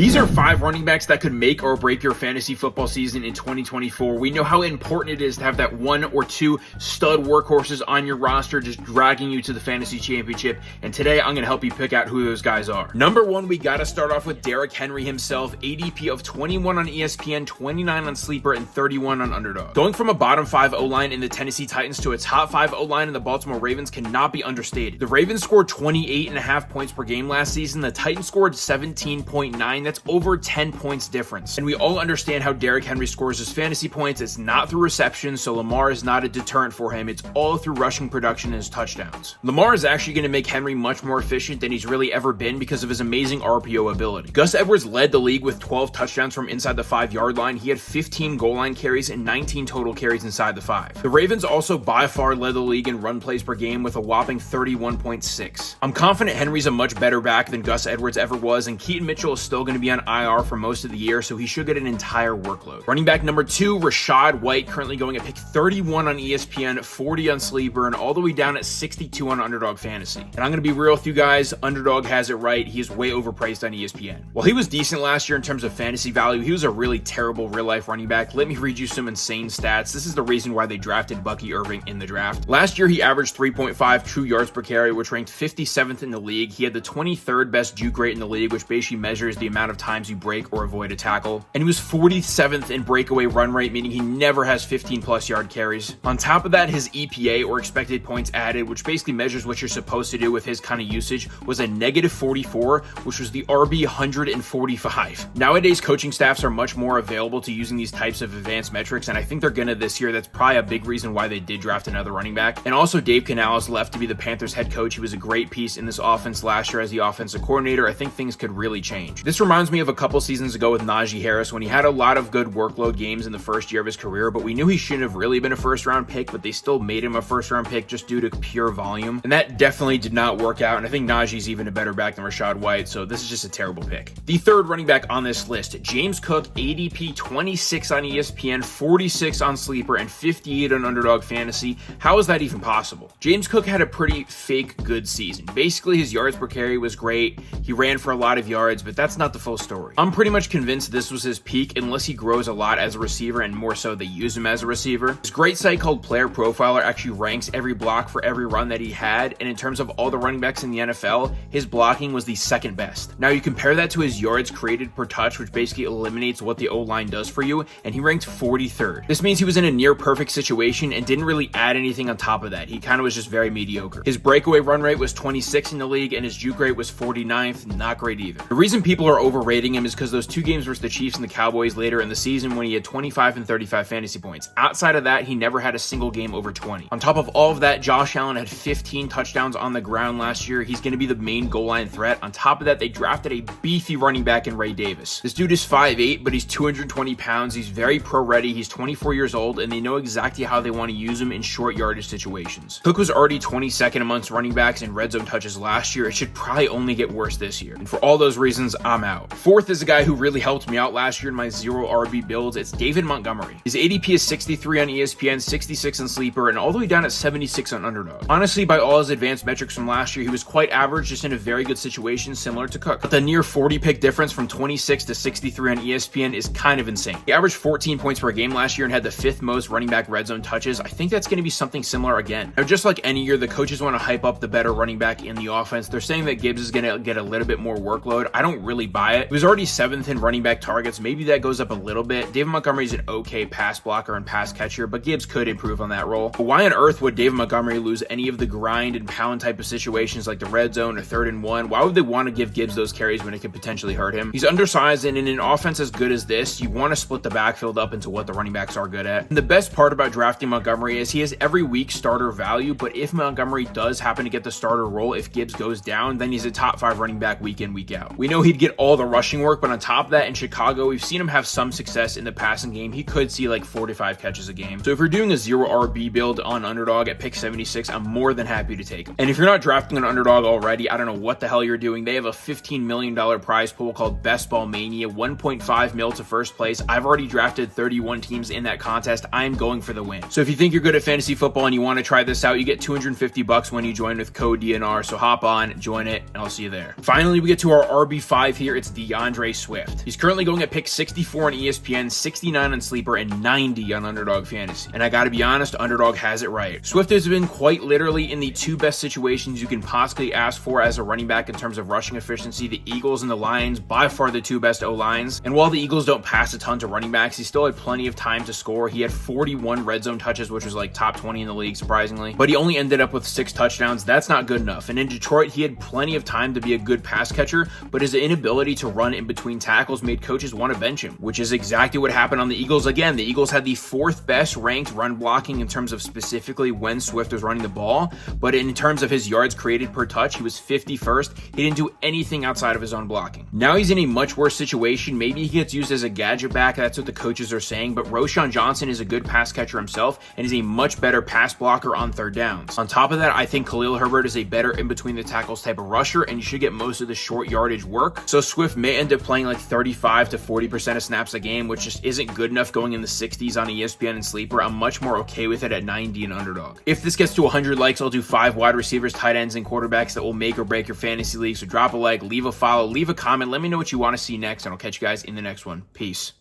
These are 5 running backs that could make or break your fantasy football season in 2024. We know how important it is to have that 1 or 2 stud workhorses on your roster just dragging you to the fantasy championship. And today I'm going to help you pick out who those guys are. Number 1, we got to start off with Derrick Henry himself. ADP of 21 on ESPN, 29 on Sleeper, and 31 on Underdog. Going from a bottom 5 O-line in the Tennessee Titans to a top 5 O-line in the Baltimore Ravens cannot be understated. The Ravens scored 28.5 points per game last season. The Titans scored 17.9. That's over 10 points difference. And we all understand how Derrick Henry scores his fantasy points. It's not through reception, so Lamar is not a deterrent for him. It's all through rushing production and his touchdowns. Lamar is actually going to make Henry much more efficient than he's really ever been because of his amazing RPO ability. Gus Edwards led the league with 12 touchdowns from inside the 5-yard line. He had 15 goal line carries and 19 total carries inside the 5. The Ravens also by far led the league in run plays per game with a whopping 31.6. I'm confident Henry's a much better back than Gus Edwards ever was, and Keaton Mitchell is still going to be on IR for most of the year, so he should get an entire workload. Running back number 2, Rachaad White, currently going at pick 31 on ESPN, 40 on Sleeper, and all the way down at 62 on Underdog Fantasy. And I'm going to be real with you guys, Underdog has it right. He is way overpriced on ESPN. While he was decent last year in terms of fantasy value, he was a really terrible real-life running back. Let me read you some insane stats. This is the reason why they drafted Bucky Irving in the draft. Last year, he averaged 3.5 true yards per carry, which ranked 57th in the league. He had the 23rd best juke rate in the league, which basically measures the amount of times you break or avoid a tackle. And he was 47th in breakaway run rate, meaning he never has 15 plus yard carries. On top of that, his EPA, or expected points added, which basically measures what you're supposed to do with his kind of usage, was a negative 44, which was the RB 145. Nowadays, coaching staffs are much more available to using these types of advanced metrics, and I think they're gonna this year. That's probably a big reason why they did draft another running back. And also, Dave Canales left to be the Panthers head coach. He was a great piece in this offense last year as the offensive coordinator. I think things could really change. This reminds me of a couple seasons ago with Najee Harris when he had a lot of good workload games in the first year of his career, but we knew he shouldn't have really been a first round pick, but they still made him a first round pick just due to pure volume. And that definitely did not work out. And I think Najee's even a better back than Rachaad White. So this is just a terrible pick. The third running back on this list, James Cook, ADP 26 on ESPN, 46 on Sleeper, and 58 on Underdog Fantasy. How is that even possible? James Cook had a pretty fake good season. Basically, his yards per carry was great. He ran for a lot of yards, but that's not the full story. I'm pretty much convinced this was his peak unless he grows a lot as a receiver, and more so they use him as a receiver. This great site called Player Profiler actually ranks every block for every run that he had, and in terms of all the running backs in the NFL, his blocking was the second best. Now you compare that to his yards created per touch, which basically eliminates what the O-line does for you, and he ranked 43rd. This means he was in a near perfect situation and didn't really add anything on top of that. He kind of was just very mediocre. His breakaway run rate was 26th in the league, and his juke rate was 49th. Not great either. The reason people are overrating him is because those 2 games versus the Chiefs and the Cowboys later in the season when he had 25 and 35 fantasy points. Outside of that, he never had a single game over 20. On top of all of that, Josh Allen had 15 touchdowns on the ground last year. He's going to be the main goal line threat. On top of that, they drafted a beefy running back in Ray Davis. This dude is 5'8", but he's 220 pounds. He's very pro ready. He's 24 years old, and they know exactly how they want to use him in short yardage situations. Cook was already 22nd amongst running backs in red zone touches last year. It should probably only get worse this year. And for all those reasons, I'm out. Fourth is a guy who really helped me out last year in my zero RB builds. It's David Montgomery. His ADP is 63 on ESPN, 66 on Sleeper, and all the way down at 76 on Underdog. Honestly, by all his advanced metrics from last year, he was quite average, just in a very good situation similar to Cook. But the near 40 pick difference from 26 to 63 on ESPN is kind of insane. He averaged 14 points per game last year and had the 5th most running back red zone touches. I think that's going to be something similar again. Now, just like any year, the coaches want to hype up the better running back in the offense. They're saying that Gibbs is going to get a little bit more workload. I don't really buy it. He was already 7th in running back targets. Maybe that goes up a little bit. David Montgomery is an okay pass blocker and pass catcher, but Gibbs could improve on that role. But why on earth would David Montgomery lose any of the grind and pound type of situations like the red zone or 3rd and 1? Why would they want to give Gibbs those carries when it could potentially hurt him? He's undersized, and in an offense as good as this, you want to split the backfield up into what the running backs are good at. And the best part about drafting Montgomery is he has every week starter value, but if Montgomery does happen to get the starter role, if Gibbs goes down, then he's a top 5 running back week in, week out. We know he'd get all the rushing work, but on top of that, in Chicago, we've seen him have some success in the passing game. He could see like 4 to 5 catches a game. So if you're doing a zero RB build on Underdog at pick 76, I'm more than happy to take him. And if you're not drafting an Underdog already, I don't know what the hell you're doing. They have a $15 million prize pool called Best Ball Mania, 1.5 mil to first place. I've already drafted 31 teams in that contest. I'm going for the win. So if you think you're good at fantasy football and you want to try this out, you get $250 when you join with code DNR. So hop on, join it, and I'll see you there. Finally, we get to our RB5 here. It's It's DeAndre Swift. He's currently going at pick 64 on ESPN, 69 on Sleeper, and 90 on Underdog Fantasy. And I gotta be honest, Underdog has it right. Swift has been quite literally in the two best situations you can possibly ask for as a running back in terms of rushing efficiency. The Eagles and the Lions, by far the two best O-lines. And while the Eagles don't pass a ton to running backs, he still had plenty of time to score. He had 41 red zone touches, which was like top 20 in the league, surprisingly. But he only ended up with 6 touchdowns. That's not good enough. And in Detroit, he had plenty of time to be a good pass catcher, but his inability to run in between tackles made coaches want to bench him, which is exactly what happened on the Eagles. Again, the Eagles had the 4th best ranked run blocking in terms of specifically when Swift was running the ball, but in terms of his yards created per touch, he was 51st. He didn't do anything outside of his own blocking. Now he's in a much worse situation. Maybe he gets used as a gadget back. That's what the coaches are saying, but Roschon Johnson is a good pass catcher himself and is a much better pass blocker on third downs. On top of that, I think Khalil Herbert is a better in between the tackles type of rusher, and you should get most of the short yardage work. So Swift may end up playing like 35 to 40% of snaps a game, which just isn't good enough going in the 60s on ESPN and Sleeper. I'm much more okay with it at 90 and Underdog. If this gets to 100 likes, I'll do 5 wide receivers, tight ends, and quarterbacks that will make or break your fantasy league. So drop a like, leave a follow, leave a comment. Let me know what you want to see next, and I'll catch you guys in the next one. Peace.